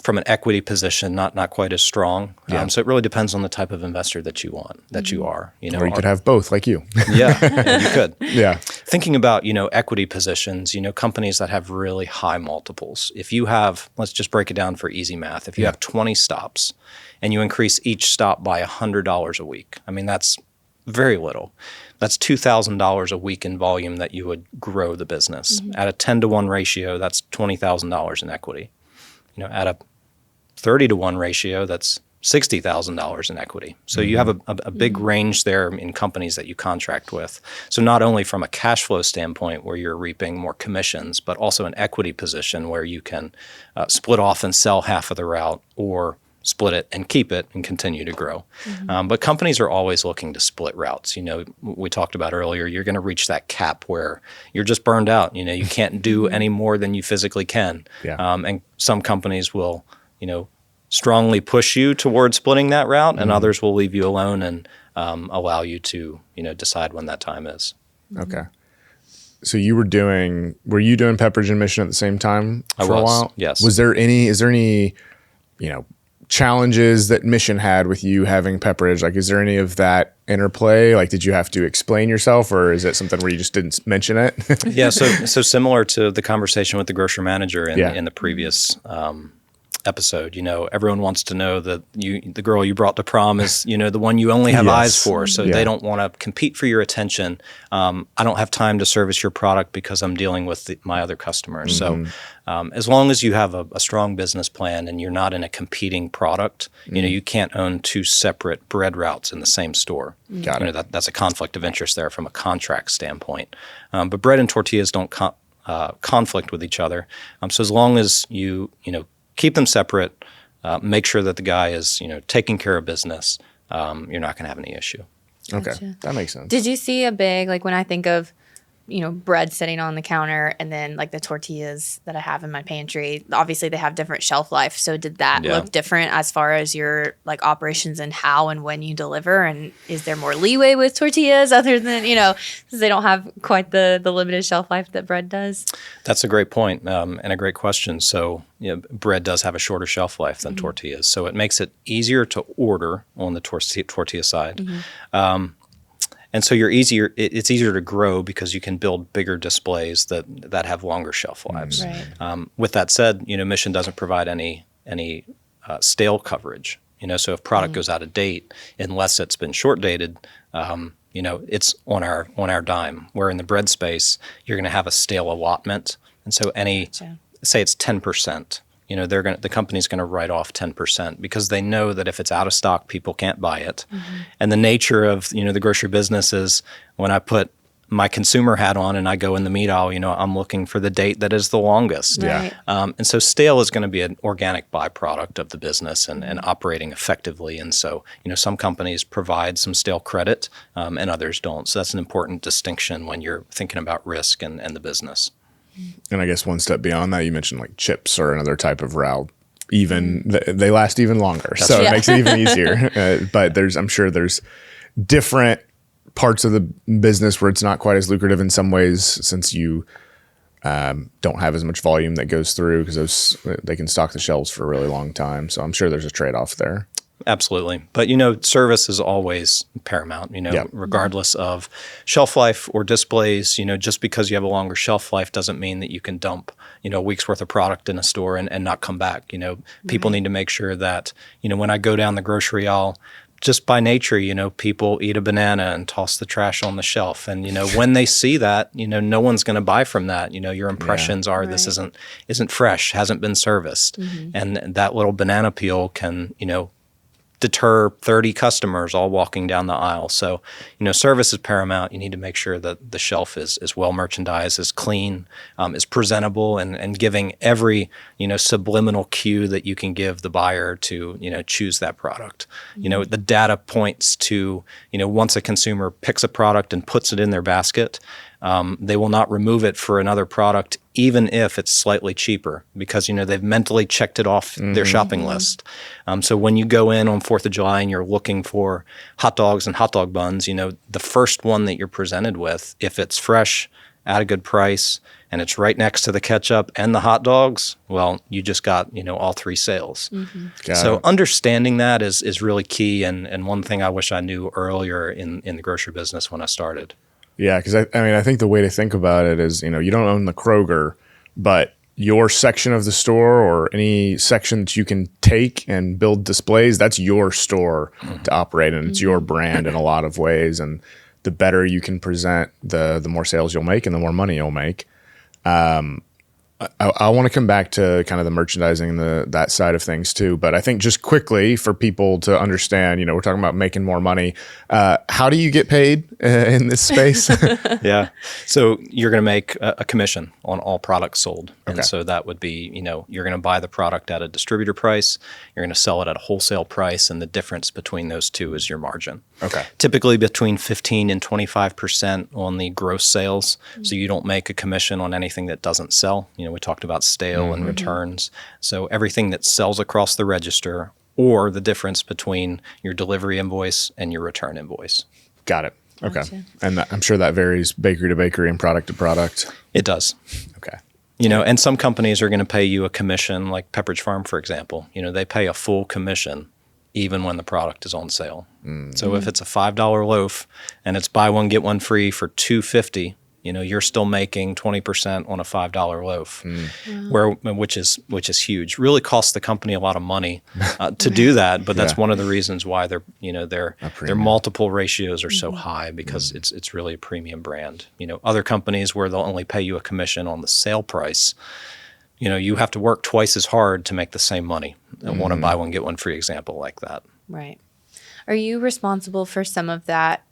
from an equity position, not quite as strong. Yeah. So it really depends on the type of investor that you want, that you are. Or you could have both, like you. Yeah, you could. Yeah. Thinking about, equity positions, companies that have really high multiples. If you have, let's just break it down for easy math. If you have 20 stops and you increase each stop by $100 a week, I mean, that's very little. That's $2,000 a week in volume that you would grow the business. At a 10-to-1 ratio, that's $20,000 in equity. At a 30-to-1 ratio, that's $60,000 in equity. So you have a big range there in companies that you contract with. So not only from a cash flow standpoint where you're reaping more commissions, but also an equity position where you can split off and sell half of the route, or split it and keep it and continue to grow. But companies are always looking to split routes. We talked about earlier, you're going to reach that cap where you're just burned out. You can't do any more than you physically can. Yeah. And some companies will, strongly push you towards splitting that route, and others will leave you alone and allow you to, decide when that time is. Okay. So were you doing Pepperidge and Mission at the same time for a while? Yes. Is there any, challenges that Mission had with you having Pepperidge? Like, is there any of that interplay? Like, did you have to explain yourself, or is it something where you just didn't mention it? Yeah. So similar to the conversation with the grocery manager in the previous episode, everyone wants to know that the girl you brought to prom is, the one you only have eyes for. So they don't want to compete for your attention. I don't have time to service your product because I'm dealing with my other customers. So as long as you have a strong business plan and you're not in a competing product, you can't own two separate bread routes in the same store. Got it. That's a conflict of interest there from a contract standpoint. But bread and tortillas don't conflict with each other. So as long as you keep them separate, make sure that the guy is, taking care of business, you're not going to have any issue. Okay. Gotcha. That makes sense. Did you see a big, like when I think of, bread sitting on the counter and then like the tortillas that I have in my pantry, obviously they have different shelf life. So did that look different as far as your like operations and how and when you deliver? And is there more leeway with tortillas other than, because they don't have quite the limited shelf life that bread does? That's a great point, and a great question. So bread does have a shorter shelf life than tortillas. So it makes it easier to order on the tortilla side. And so it's easier to grow because you can build bigger displays that have longer shelf lives. Right. With that said, Mission doesn't provide any stale coverage. So if product goes out of date, unless it's been short dated, it's on our dime. Where in the bread space, you're going to have a stale allotment, and so say it's 10%. The company's going to write off 10% because they know that if it's out of stock, people can't buy it. And the nature of, the grocery business is when I put my consumer hat on and I go in the meat aisle, I'm looking for the date that is the longest. Right. And so stale is going to be an organic byproduct of the business and operating effectively. And so, some companies provide some stale credit and others don't. So that's an important distinction when you're thinking about risk and the business. And I guess one step beyond that, you mentioned like chips or another type of route. They last even longer, so it makes it even easier. But I'm sure there's different parts of the business where it's not quite as lucrative in some ways, since you don't have as much volume that goes through, because they can stock the shelves for a really long time. So I'm sure there's a trade-off there. Absolutely. But, service is always paramount, regardless of shelf life or displays. Just because you have a longer shelf life doesn't mean that you can dump, a week's worth of product in a store and not come back. People need to make sure that, when I go down the grocery aisle, just by nature, people eat a banana and toss the trash on the shelf. And, when they see that, no one's going to buy from that. Your impressions are this isn't fresh, hasn't been serviced. And that little banana peel can, deter 30 customers all walking down the aisle. So, service is paramount. You need to make sure that the shelf is well merchandised, is clean, is presentable, and giving every, subliminal cue that you can give the buyer to, choose that product. The data points to, once a consumer picks a product and puts it in their basket, they will not remove it for another product, even if it's slightly cheaper, because, they've mentally checked it off their shopping list. So when you go in on 4th of July and you're looking for hot dogs and hot dog buns, the first one that you're presented with, if it's fresh, at a good price, and it's right next to the ketchup and the hot dogs, well, you just got, all 3 sales. So understanding that is really key, and one thing I wish I knew earlier in the grocery business when I started. Yeah, because I think the way to think about it is, you don't own the Kroger, but your section of the store or any section that you can take and build displays, that's your store to operate in. It's your brand in a lot of ways, and the better you can present, the more sales you'll make and the more money you'll make. I want to come back to kind of the merchandising and that side of things too. But I think just quickly for people to understand, we're talking about making more money. How do you get paid in this space? Yeah. So you're going to make a commission on all products sold. Okay. And so that would be, you're going to buy the product at a distributor price. You're going to sell it at a wholesale price. And the difference between those two is your margin. Okay. Typically between 15 and 25% on the gross sales. So you don't make a commission on anything that doesn't sell. We talked about stale and returns. So everything that sells across the register, or the difference between your delivery invoice and your return invoice. Got it. Okay. Gotcha. And I'm sure that varies bakery to bakery and product to product. It does. Okay. And some companies are going to pay you a commission, like Pepperidge Farm, for example. They pay a full commission even when the product is on sale. So if it's a $5 loaf and it's buy one, get one free for $2.50, you're still making 20% on a $5 loaf, which is huge. Really costs the company a lot of money to do that, but that's one of the reasons why their multiple ratios are so high, because it's really a premium brand. Other companies where they'll only pay you a commission on the sale price, you have to work twice as hard to make the same money. I want to buy one, get one free example like that. Right. Are you responsible for some of that,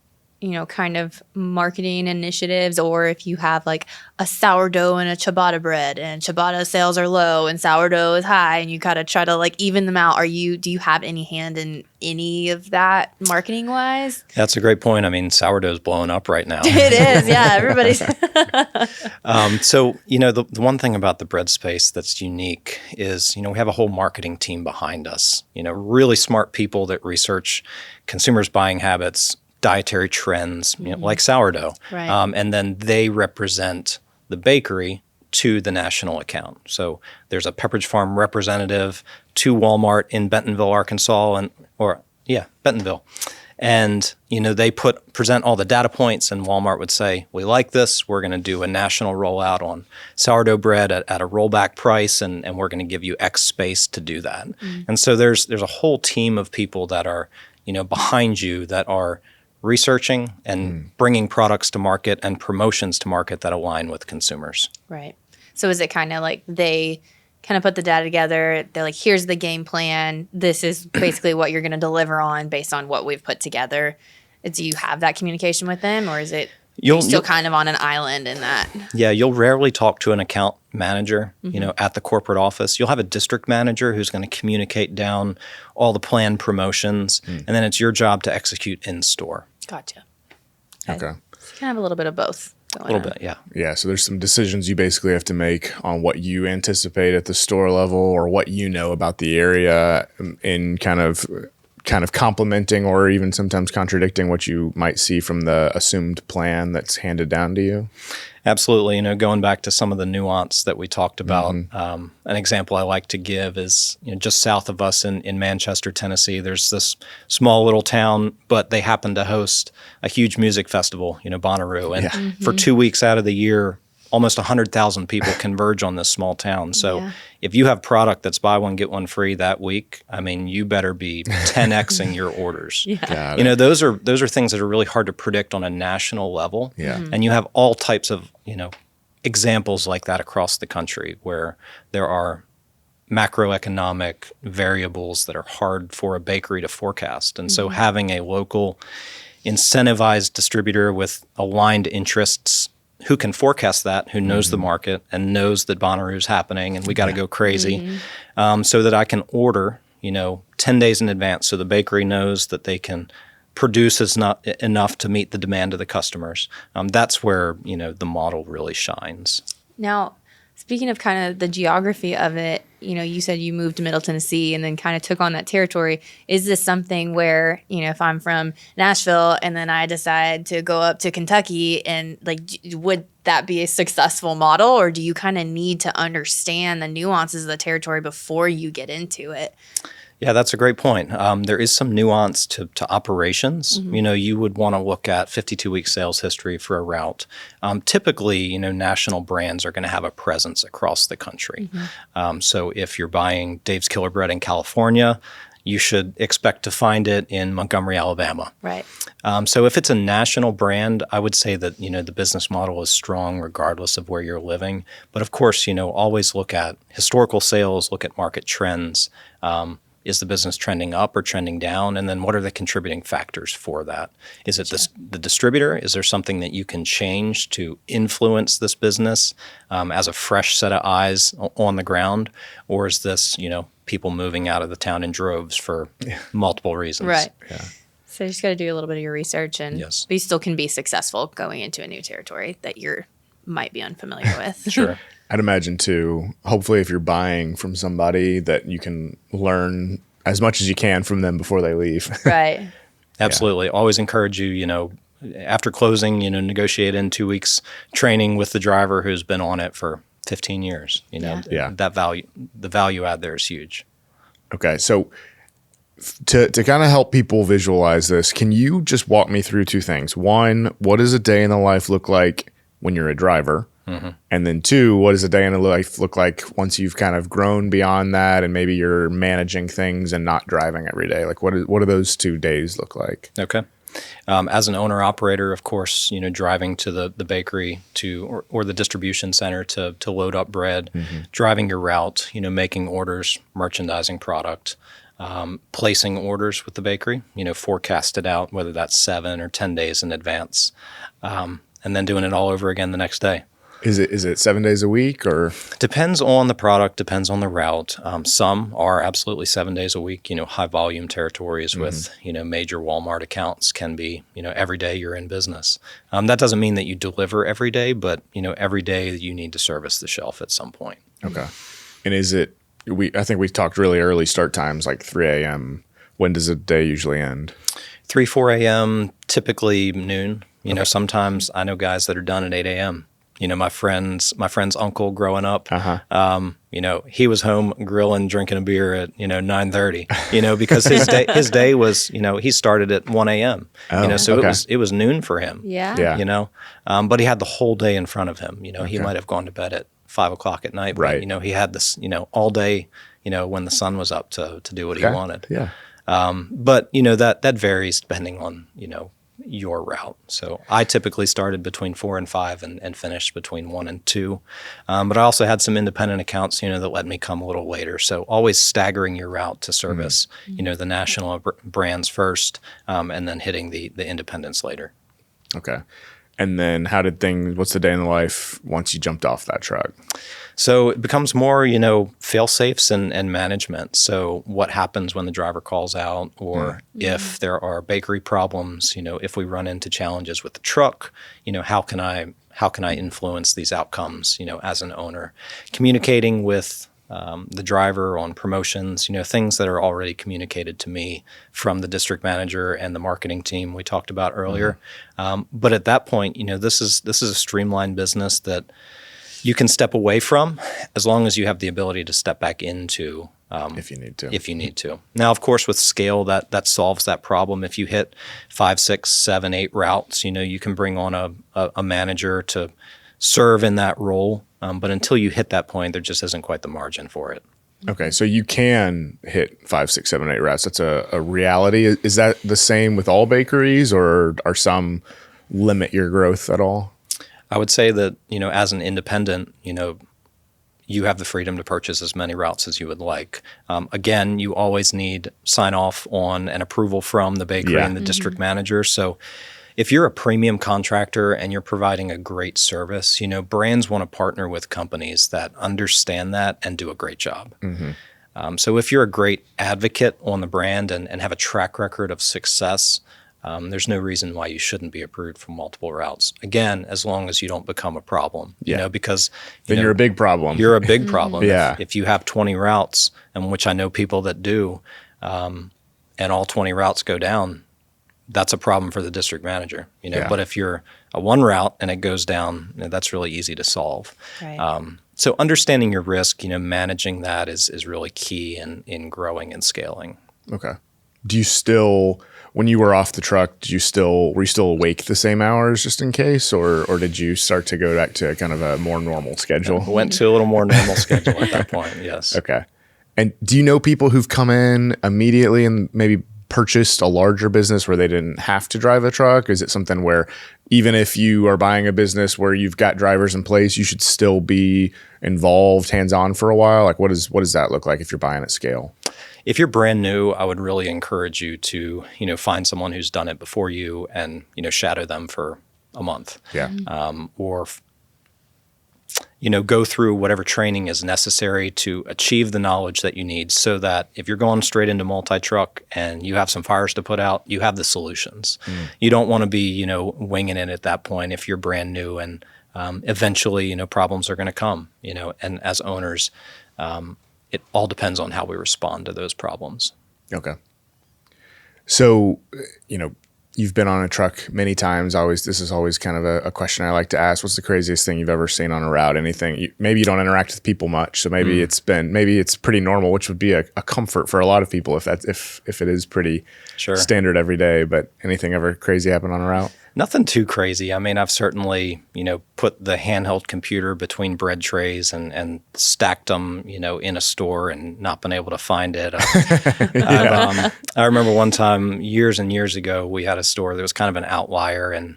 kind of marketing initiatives, or if you have like a sourdough and a ciabatta bread and ciabatta sales are low and sourdough is high and you kind of try to like even them out, do you have any hand in any of that marketing wise? That's a great point. I mean, sourdough's blowing up right now. It is. Yeah. Everybody's. So, the one thing about the bread space that's unique is, we have a whole marketing team behind us, really smart people that research consumers' buying habits, dietary trends, like sourdough. Right. And then they represent the bakery to the national account. So there's a Pepperidge Farm representative to Walmart in Bentonville, Arkansas, Bentonville. And, they present all the data points, and Walmart would say, we like this. We're going to do a national rollout on sourdough bread at a rollback price, and we're going to give you X space to do that. And so there's a whole team of people that are, behind you that are researching and bringing products to market and promotions to market that align with consumers. Right. So is it kind of like they kind of put the data together? They're like, here's the game plan. This is basically what you're going to deliver on based on what we've put together. Do you have that communication with them, or is it you're still kind of on an island in that? Yeah, you'll rarely talk to an account manager, at the corporate office. You'll have a district manager who's going to communicate down all the planned promotions, and then it's your job to execute in store. Gotcha. Okay. So you kind of have a little bit of both. A little bit, yeah. Yeah, so there's some decisions you basically have to make on what you anticipate at the store level or what you know about the area in kind of complementing or even sometimes contradicting what you might see from the assumed plan that's handed down to you. Absolutely. Going back to some of the nuance that we talked about, an example I like to give is just south of us in Manchester, Tennessee, there's this small little town, but they happen to host a huge music festival, Bonnaroo. And for 2 weeks out of the year, almost 100,000 people converge on this small town. So if you have product that's buy one, get one free that week, I mean, you better be 10xing your orders. Those are things that are really hard to predict on a national level. And you have all types of, examples like that across the country where there are macroeconomic variables that are hard for a bakery to forecast. And so having a local incentivized distributor with aligned interests who can forecast that, who knows the market and knows that Bonnaroo's happening and we got to go crazy, so that I can order, 10 days in advance so the bakery knows that they can produce enough to meet the demand of the customers. That's where, the model really shines. Now, Speaking of kind of the geography of it, you said you moved to Middle Tennessee and then kind of took on that territory. Is this something where, if I'm from Nashville and then I decide to go up to Kentucky and would that be a successful model, or do you kind of need to understand the nuances of the territory before you get into it? Yeah, that's a great point. There is some nuance to operations. You would want to look at 52-week sales history for a route. Typically, national brands are going to have a presence across the country. So if you're buying Dave's Killer Bread in California, you should expect to find it in Montgomery, Alabama. Right. So if it's a national brand, I would say that, the business model is strong regardless of where you're living. But of course, always look at historical sales, look at market trends. Is the business trending up or trending down? And then what are the contributing factors for that? Is it the distributor? Is there something that you can change to influence this business as a fresh set of eyes on the ground? Or is this, people moving out of the town in droves for multiple reasons? Right. Yeah. So you just got to do a little bit of your research, and yes. But you still can be successful going into a new territory that you might be unfamiliar with. Sure. I'd imagine too, hopefully if you're buying from somebody, that you can learn as much as you can from them before they leave. Right. Absolutely. Always encourage you, after closing, negotiate in 2 weeks training with the driver who's been on it for 15 years. That the value add there is huge. Okay. So to kind of help people visualize this, can you just walk me through two things? One, what does a day in the life look like when you're a driver? Mm-hmm. And then two, what does a day in the life look like once you've kind of grown beyond that and maybe you're managing things and not driving every day? Like what do those 2 days look like? Okay. As an owner operator, of course, driving to the bakery or the distribution center to load up bread, driving your route, making orders, merchandising product, placing orders with the bakery, forecast it out, whether that's 7 or 10 days in advance, and then doing it all over again the next day. Is it 7 days a week or? Depends on the product, depends on the route. Some are absolutely 7 days a week. High volume territories with, major Walmart accounts can be, every day you're in business. That doesn't mean that you deliver every day, but, every day you need to service the shelf at some point. Okay. And I think we talked really early start times, like 3 a.m. When does a day usually end? 3, 4 a.m., typically noon. Sometimes I know guys that are done at 8 a.m. My friend's uncle growing up, he was home grilling, drinking a beer at, 9:30, because his day was, he started at 1 a.m., so okay. It was noon for him. Yeah. But he had the whole day in front of him. He might have gone to bed at 5 o'clock at night, but, right. He had this, all day, when the sun was up to do what he wanted. Yeah. But, that varies depending on, your route. So I typically started between 4 and 5 and finished between 1 and 2. But I also had some independent accounts, that let me come a little later. So always staggering your route to service, the national brands first, and then hitting the independents later. Okay. And then what's the day in the life once you jumped off that truck? So it becomes more, fail-safes and management. So what happens when the driver calls out, or if there are bakery problems, if we run into challenges with the truck, how can I influence these outcomes, as an owner? Communicating with the driver on promotions, things that are already communicated to me from the district manager and the marketing team we talked about earlier. But at that point, this is a streamlined business that you can step away from as long as you have the ability to step back into if you need to. Now, of course, with scale, that solves that problem. If you hit 5, 6, 7, 8 routes, you can bring on a manager to serve in that role. But until you hit that point, there just isn't quite the margin for it. Okay, so you can hit 5, 6, 7, 8 routes. That's a reality. Is that the same with all bakeries, or are some limit your growth at all? I would say that, as an independent, you have the freedom to purchase as many routes as you would like. Again, you always need sign off on and approval from the bakery and the district manager. So if you're a premium contractor and you're providing a great service, brands want to partner with companies that understand that and do a great job. So if you're a great advocate on the brand and have a track record of success, there's no reason why you shouldn't be approved for multiple routes. Again, as long as you don't become a problem, because then you're a big problem. You're a big problem. Yeah. If you have 20 routes, and which I know people that do, and all 20 routes go down, that's a problem for the district manager. But if you're a one route and it goes down, that's really easy to solve. Right. So understanding your risk, managing that is really key in growing and scaling. Okay. Do you still, when you were off the truck, were you still awake the same hours just in case, or did you start to go back to kind of a more normal schedule? Went to a little more normal schedule at that point. Yes. Okay. And do you know people who've come in immediately and maybe purchased a larger business where they didn't have to drive a truck? Is it something where even if you are buying a business where you've got drivers in place, you should still be involved hands-on for a while? Like what does that look like if you're buying at scale? If you're brand new, I would really encourage you to, find someone who's done it before you and, shadow them for a month. Yeah. Or go through whatever training is necessary to achieve the knowledge that you need, so that if you're going straight into multi-truck and you have some fires to put out, you have the solutions. You don't want to be, winging it at that point if you're brand new, and eventually, problems are going to come, and as owners, it all depends on how we respond to those problems. Okay. So, you've been on a truck many times. This is always kind of a question I like to ask. What's the craziest thing you've ever seen on a route? Anything? Maybe you don't interact with people much, so maybe it's pretty normal, which would be a comfort for a lot of people if it is pretty standard every day. But anything ever crazy happen on a route? Nothing too crazy. I mean, I've certainly, put the handheld computer between bread trays and stacked them, in a store and not been able to find it. I remember one time years and years ago, we had a store that was kind of an outlier, and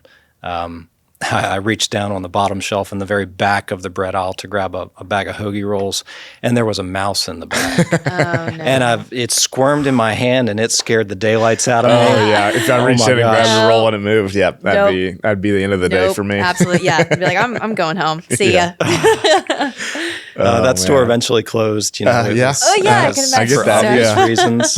I reached down on the bottom shelf in the very back of the bread aisle to grab a bag of hoagie rolls, and there was a mouse in the bag. Oh, no. And it squirmed in my hand, and it scared the daylights out of me. Oh yeah! If I reached in and grabbed the roll and it moved, that'd be the end of the day for me. Absolutely, yeah. I'd be like, I'm going home. See ya. That store eventually closed. Yeah. I can imagine. I get that. For obvious reasons.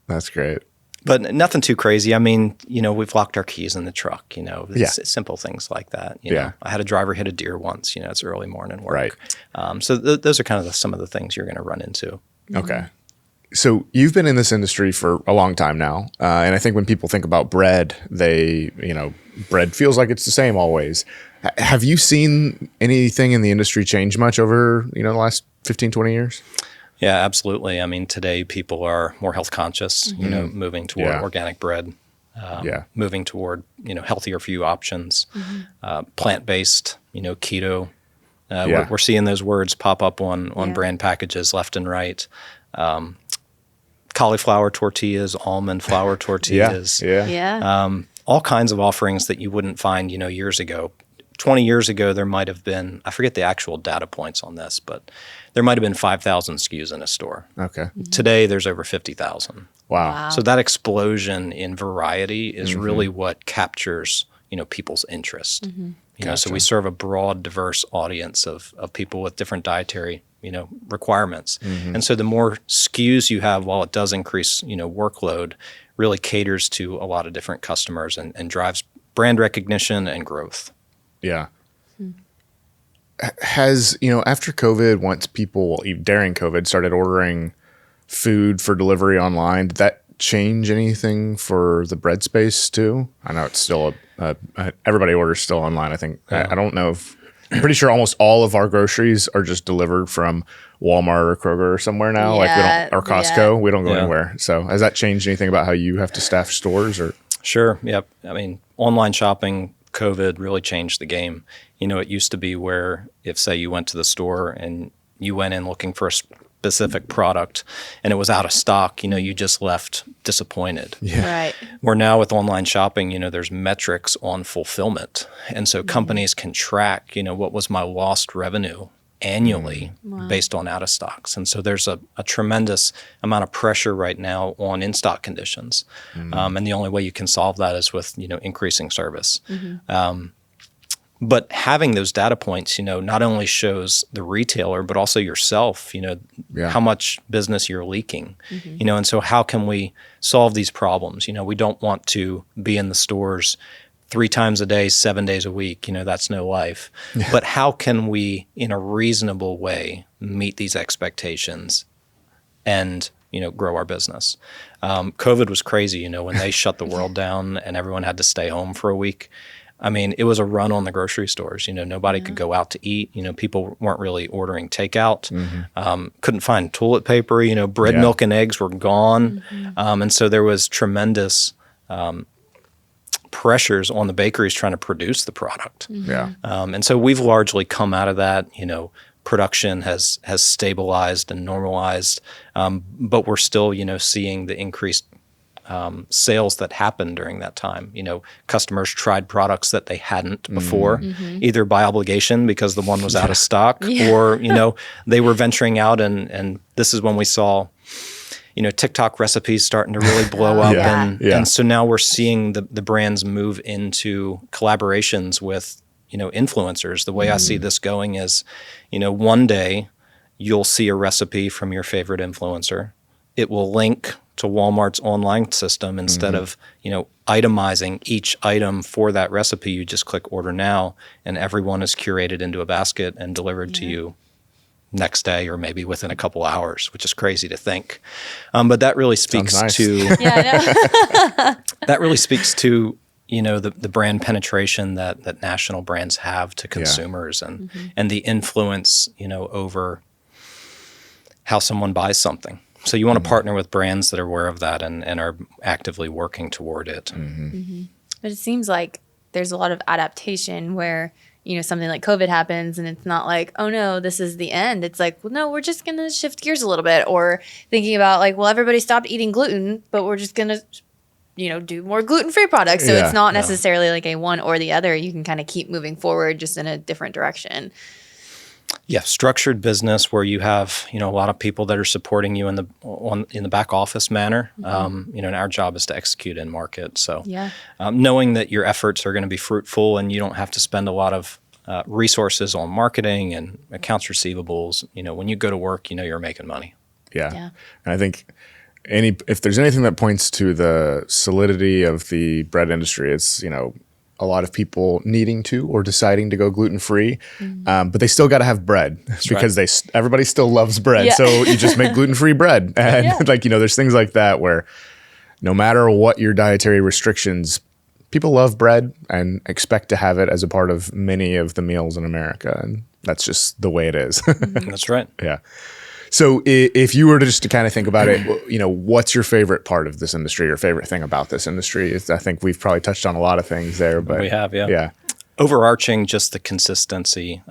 That's great. But nothing too crazy. I mean, we've locked our keys in the truck, it's simple things like that. I had a driver hit a deer once, it's early morning work. Right. So those are kind of some of the things you're going to run into. Okay. So you've been in this industry for a long time now. And I think when people think about bread, bread feels like it's the same always. Have you seen anything in the industry change much over, the last 15, 20 years? Yeah, absolutely. I mean, today people are more health conscious, moving toward organic bread, moving toward, healthier for you options, plant-based, keto. We're seeing those words pop up on brand packages left and right. Cauliflower tortillas, almond flour tortillas. All kinds of offerings that you wouldn't find, years ago. 20 years ago, there might have been, I forget the actual data points on this, but there might have been 5,000 SKUs in a store. Okay. Today, there's over 50,000. Wow. So that explosion in variety is really what captures, people's interest. Gotcha. So we serve a broad, diverse audience of people with different dietary, requirements. And so the more SKUs you have, while it does increase, workload, really caters to a lot of different customers and drives brand recognition and growth. Yeah. Has, after COVID, once people during COVID started ordering food for delivery online, did that change anything for the bread space too? I know it's still everybody orders still online. I think, I don't know I'm pretty sure almost all of our groceries are just delivered from Walmart or Kroger or somewhere now. Like or Costco. We don't go anywhere. So has that changed anything about how you have to staff stores or? Sure. Yep. I mean, online shopping, COVID really changed the game. It used to be where if, say, you went to the store and you went in looking for a specific product and it was out of stock, you just left disappointed. Yeah. Right. Where now with online shopping, there's metrics on fulfillment. And so companies can track, what was my lost revenue annually based on out of stocks. And so there's a tremendous amount of pressure right now on in-stock conditions. And the only way you can solve that is with, increasing service. But having those data points, not only shows the retailer, but also yourself, how much business you're leaking, and so how can we solve these problems? We don't want to be in the stores 3 times a day, 7 days a week. That's no life. Yeah. But how can we, in a reasonable way, meet these expectations and, grow our business? COVID was crazy, when they shut the world down and everyone had to stay home for a week. I mean, it was a run on the grocery stores. Nobody could go out to eat. People weren't really ordering takeout. Couldn't find toilet paper. Bread, milk, and eggs were gone. And so there was tremendous pressures on the bakeries trying to produce the product. And so we've largely come out of that. Production has stabilized and normalized, but we're still, seeing the increased sales that happened during that time. Customers tried products that they hadn't before, either by obligation because the one was out of stock, or they were venturing out, and this is when we saw TikTok recipes starting to really blow up, and so now we're seeing the brands move into collaborations with influencers. The way I see this going is, one day you'll see a recipe from your favorite influencer. It will link to Walmart's online system instead of, itemizing each item for that recipe. You just click order now, and everyone is curated into a basket and delivered to you next day or maybe within a couple hours, which is crazy to think. But that really speaks to that really speaks to the brand penetration that national brands have to consumers and the influence over how someone buys something. So you want to partner with brands that are aware of that and are actively working toward it. But it seems like there's a lot of adaptation where, something like COVID happens and it's not like, oh no, this is the end. It's like, well, no, we're just going to shift gears a little bit, or thinking about like, well, everybody stopped eating gluten, but we're just going to, do more gluten-free products. So it's not necessarily like a one or the other. You can kind of keep moving forward just in a different direction. Yeah, structured business where you have a lot of people that are supporting you in the back office manner. And our job is to execute in market. So knowing that your efforts are going to be fruitful and you don't have to spend a lot of resources on marketing and accounts receivables. When you go to work, you're making money. Yeah. And I think if there's anything that points to the solidity of the bread industry, it's a lot of people needing to or deciding to go gluten-free, but they still got to have bread. That's because everybody still loves bread. So you just make gluten-free bread. And there's things like that where no matter what your dietary restrictions, people love bread and expect to have it as a part of many of the meals in America. And that's just the way it is. That's right. Yeah. So if you were to kind of think about it, what's your favorite part of this industry, your favorite thing about this industry? I think we've probably touched on a lot of things there, but we have, yeah. Overarching, just the consistency,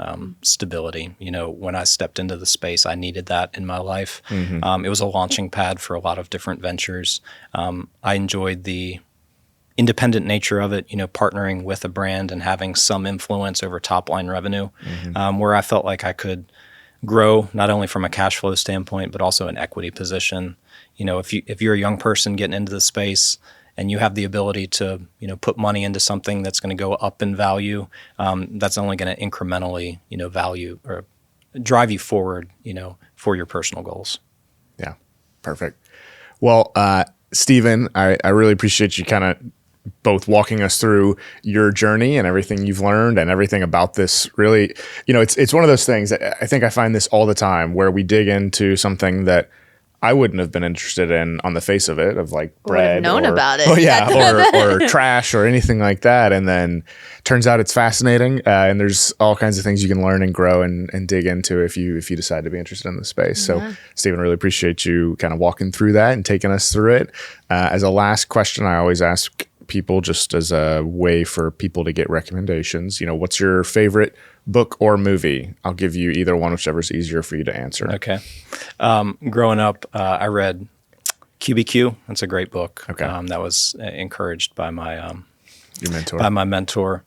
stability. When I stepped into the space, I needed that in my life. It was a launching pad for a lot of different ventures. I enjoyed the independent nature of it, partnering with a brand and having some influence over top line revenue, where I felt like I could grow not only from a cash flow standpoint, but also an equity position. If you're a young person getting into the space and you have the ability to, put money into something that's going to go up in value, that's only going to incrementally, value or drive you forward, for your personal goals. Yeah, perfect. Well, Stephen, I really appreciate you kind of both walking us through your journey and everything you've learned and everything about this. Really, it's one of those things that I think I find this all the time where we dig into something that I wouldn't have been interested in on the face of it, of like bread, known about it. or trash or anything like that. And then turns out it's fascinating. And there's all kinds of things you can learn and grow and dig into if you decide to be interested in the space. So Stephen, really appreciate you kind of walking through that and taking us through it. As a last question, I always ask people, just as a way for people to get recommendations, what's your favorite book or movie? I'll give you either one, whichever's easier for you to answer. Okay. Growing up, I read QBQ. That's a great book. Okay. That was encouraged by my Your mentor. by my mentor.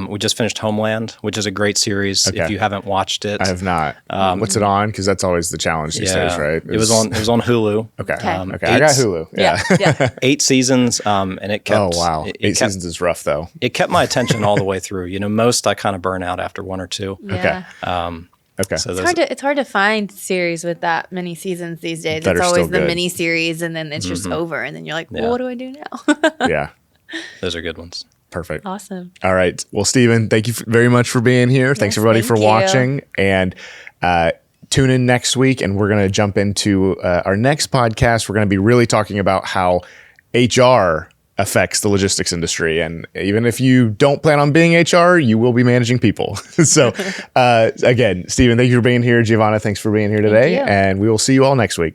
We just finished Homeland, which is a great series. Okay. If you haven't watched it, I have not. What's it on? Because that's always the challenge these days, right? It was on Hulu. Okay. Okay. Okay. I got Hulu. Yeah. Yeah. 8 seasons, and it kept. Oh wow. It 8 kept, seasons is rough though. It kept my attention all the way through. Most I kind of burn out after 1 or 2. Yeah. Okay. So It's hard to find series with that many seasons these days. That It's are always still the good. mini series and then it's just over and then you're like, well, Yeah. what do I do now? Yeah. those are good ones. Perfect. Awesome. All right. Well, Stephen, thank you very much for being here. Thanks Yes, everybody thank for you. watching. And tune in next week, and we're going to jump into our next podcast. We're going to be really talking about how HR affects the logistics industry. And even if you don't plan on being HR, you will be managing people. So again, Stephen, thank you for being here. Giovanna, thanks for being here today. you. And we will see you all next week.